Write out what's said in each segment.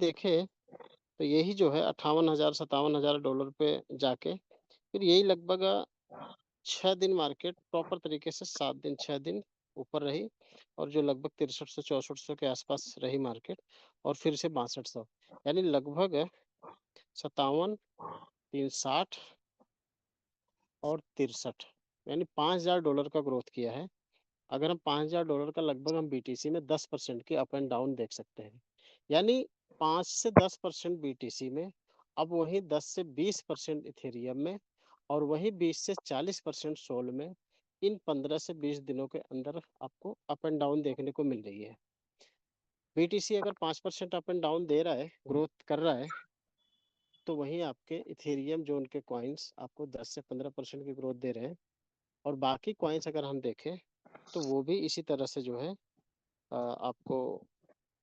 देखें तो यही जो है 58,000 $57,000 पे जाके फिर यही लगभग 6 दिन मार्केट प्रॉपर तरीके से 7 दिन 6 दिन ऊपर रही और जो लगभग 6300-6400 के आसपास रही मार्केट और फिर से 6200 यानी लगभग 57, 360 और 63 यानी $5,000 का ग्रोथ किया है। अगर हम $5,000 का लगभग हम बीटीसी में 10% की अप एंड डाउन देख सकते हैं। यानी 5 से 10% बीटीसी में, अब वहीं 10 से 20% इथेरियम में और वहीं 20 से 40% सोल में इन 15 से 20 दिनों के अंदर आपको अप एंड डाउन देखने को मिल रही है। बीटीसी अगर 5% अप एंड डाउन दे रहा है, ग्रोथ कर रहा है, तो वहीं आपके इथेरियम जोन के कॉइन्स आपको 10 से 15% की ग्रोथ दे रहे हैं और बाकी कॉइन्स अगर हम देखें तो वो भी इसी तरह से जो है आपको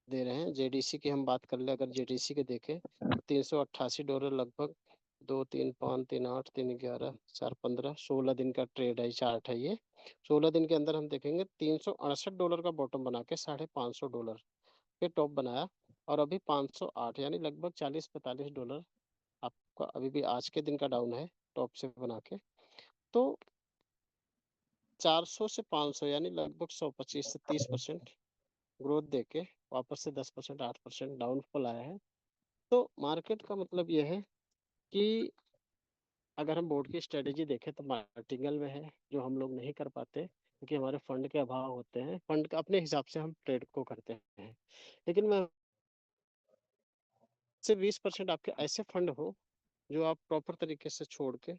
दे रहे हैं। जेडीसी की हम बात कर ले, अगर जेडीसी के देखें तो $388 लगभग 2 3 5 3 8 3 11 4 15 16 दिन का ट्रेड है, चार्ट है ये। 16 दिन के अंदर हम देखेंगे $368 का बॉटम बना के $550 पे टॉप बनाया और अभी 508 यानी लगभग $40-45 आपका अभी भी आज के दिन का डाउन है टॉप से बना के। तो 400 से 500 यानी लगभग 125 से 30% ग्रोथ देके वापस से 10% 8% डाउनफॉल आया है। तो मार्केट का मतलब ये है कि अगर हम बोर्ड की स्ट्रेटेजी देखें तो मार्टिंगल में है, जो हम लोग नहीं कर पाते क्योंकि हमारे फंड के अभाव होते हैं। फंड का अपने हिसाब से हम ट्रेड को करते हैं, लेकिन मैं से 20% आपके ऐसे फंड हो जो आप प्रॉपर तरीके से छोड़ के,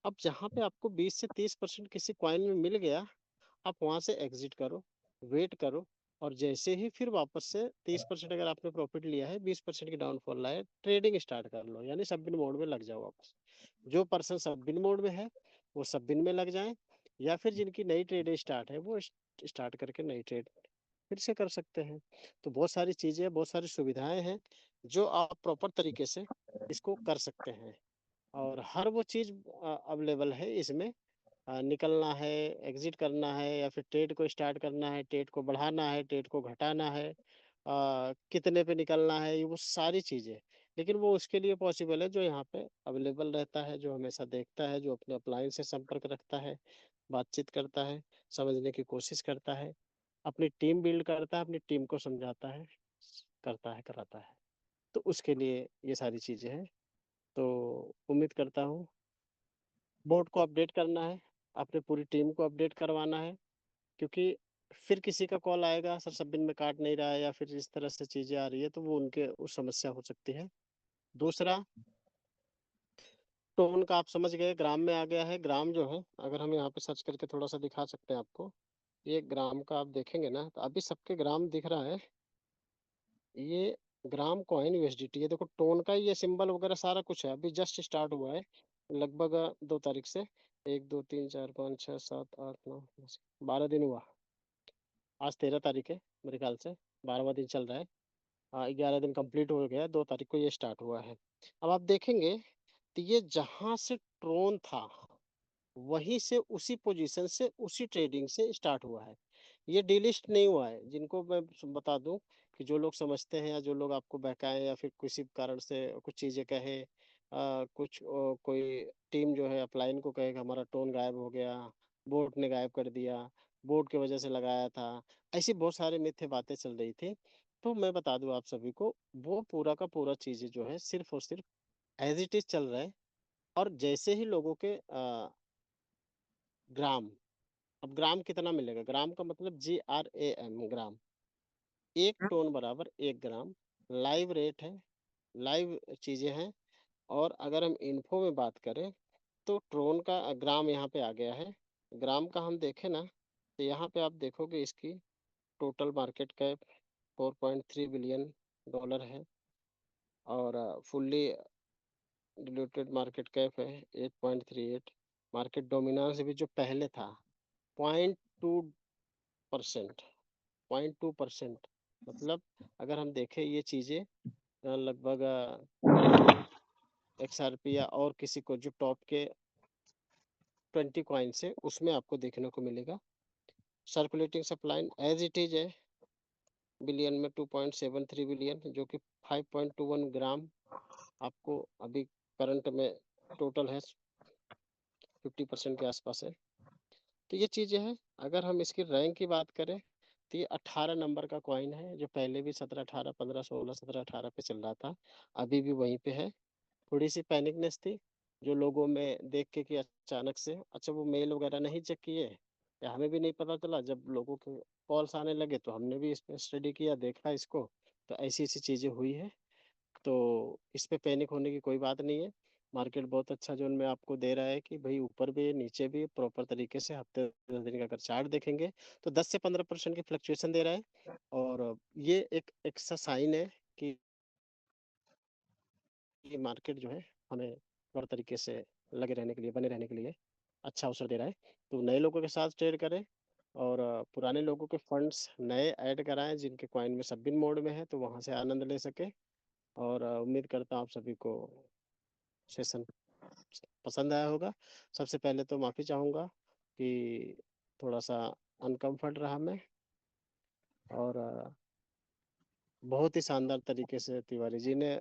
अब जहाँ पे आपको 20 से 30% किसी कॉइन में मिल गया, आप वहां से एग्जिट करो, वेट करो और जैसे ही फिर वापस से 30% अगर आपने प्रॉफिट लिया है, 20% की डाउनफॉल लाए, ट्रेडिंग स्टार्ट कर लो, यानी सब बिन मोड में लग जाओ वापस। जो पर्सन सब बिन मोड में है वो सब बिन में लग जाए, या फिर जिनकी नई ट्रेड स्टार्ट है वो स्टार्ट करके नई ट्रेड फिर से कर सकते हैं। तो बहुत सारी चीजें, बहुत सारी सुविधाएं हैं जो आप प्रॉपर तरीके से इसको कर सकते हैं और हर वो चीज अवेलेबल है इसमें। निकलना है, एग्जिट करना है या फिर ट्रेड को स्टार्ट करना है, ट्रेड को बढ़ाना है, ट्रेड को घटाना है, कितने पे निकलना है, ये वो सारी चीज़ें। लेकिन वो उसके लिए पॉसिबल है जो यहाँ पे अवेलेबल रहता है, जो हमेशा देखता है, जो अपने अपलाइन से संपर्क रखता है, बातचीत करता है, समझने की कोशिश करता है, अपनी टीम बिल्ड करता है, अपनी टीम को समझाता है, करता है, कराता है। तो उसके लिए ये सारी चीज़ें हैं। तो उम्मीद करता हूँ बोर्ड को अपडेट करना है, अपने पूरी टीम को अपडेट करवाना है, क्योंकि फिर किसी का कॉल आएगा सर सब दिन में काट नहीं रहा है या फिर इस तरह से चीजें आ रही है, तो वो उनके उस समस्या हो सकती है। दूसरा, टोन का आप समझ गए, ग्राम में आ गया है। ग्राम जो है अगर हम यहाँ पे सर्च करके थोड़ा सा दिखा सकते हैं आपको, ये ग्राम का आप देखेंगे ना तो अभी सबके ग्राम दिख रहा है। ये ग्राम कॉइन यूएसडीटी, ये देखो टोन का ये सिंबल वगैरह सारा कुछ है, अभी जस्ट स्टार्ट हुआ है लगभग 2 तारीख से। 1 2 3 4 5 6 7 8 9 10 12 दिन हुआ। आज 13 तारीख है, मेरे ख्याल से 12वां दिन चल रहा है। हाँ, 11 दिन कंप्लीट हो गया, 2 तारीख को ये स्टार्ट हुआ है। अब आप देखेंगे तो ये जहां से ट्रोन था वहीं से उसी पोजीशन से उसी ट्रेडिंग से स्टार्ट हुआ है। ये डीलिस्ट नहीं हुआ है। जिनको मैं बता दूं कि जो लोग समझते हैं या जो लोग आपको बहकाएं या फिर किसी कारण से कुछ चीजें कहे, कोई टीम जो है अपलाइन को कहे कि हमारा टोन गायब हो गया, बोट ने गायब कर दिया, बोट की वजह से लगाया था, ऐसी बहुत सारी मिथ्या बातें चल रही थी। तो मैं बता दूं आप सभी को, वो पूरा का पूरा चीजें जो है सिर्फ और सिर्फ एज इट इज चल रहा है। और जैसे ही लोगों के ग्राम, अब ग्राम कितना मिलेगा, ग्राम का मतलब GRAM, ग्राम, 1 टोन बराबर 1 ग्राम, लाइव रेट है, लाइव चीजें हैं। और अगर हम इन्फो में बात करें तो ट्रोन का ग्राम यहाँ पे आ गया है। ग्राम का हम देखें ना तो यहाँ पे आप देखोगे इसकी टोटल मार्केट कैप $4.3 बिलियन है और फुल्ली डिल्यूटेड मार्केट कैप है 8.38। मार्केट डोमिनेंस भी जो पहले था 0.2%, 0.2%। मतलब अगर हम देखें ये चीजें लगभग XRP या और किसी को जो टॉप के 20 कॉइन्स है उसमें आपको देखने को मिलेगा। Circulating supply as it is है, बिलियन में 2.73 बिलियन, जो कि 5.21 ग्राम आपको अभी करंट में टोटल है, 50% के आसपास है। तो ये चीजें हैं। अगर हम इसकी रैंक की बात करें तो ये 18 नंबर का कॉइन है, जो पहले भी 17 18 15 16 17 18 पे चल रहा था, अभी भी वहीं पे है। थोड़ी सी पैनिकनेस थी जो लोगों में देख के कि अचानक से, अच्छा वो मेल वगैरह नहीं चेक किए या हमें भी नहीं पता चला, जब लोगों के कॉल्स आने लगे तो हमने भी इस पे स्टडी किया, देखा इसको, तो ऐसी ऐसी चीजें हुई है। तो इस पे पैनिक होने की कोई बात नहीं है। मार्केट बहुत अच्छा जोन में आपको दे रहा है कि भाई ऊपर भी नीचे भी प्रॉपर तरीके से हफ्ते 10 दिन का अगर चार्ट देखेंगे तो 10 से 15% की फ्लक्चुएशन दे रहा है। और ये एक एक्स्ट्रा साइन है कि ये मार्केट जो है हमें प्रॉपर तरीके से लगे रहने के लिए, बने रहने के लिए अच्छा अवसर दे रहा है। तो नए लोगों के साथ ट्रेड करें और पुराने लोगों के फंड्स नए ऐड कराएं जिनके कॉइन में सब्बिन मोड में है, तो वहां से आनंद ले सके। और उम्मीद करता हूँ आप सभी को सेशन पसंद आया होगा। सबसे पहले तो माफ़ी चाहूँगा कि थोड़ा सा अनकम्फर्ट रहा मैं, और बहुत ही शानदार तरीके से तिवारी जी ने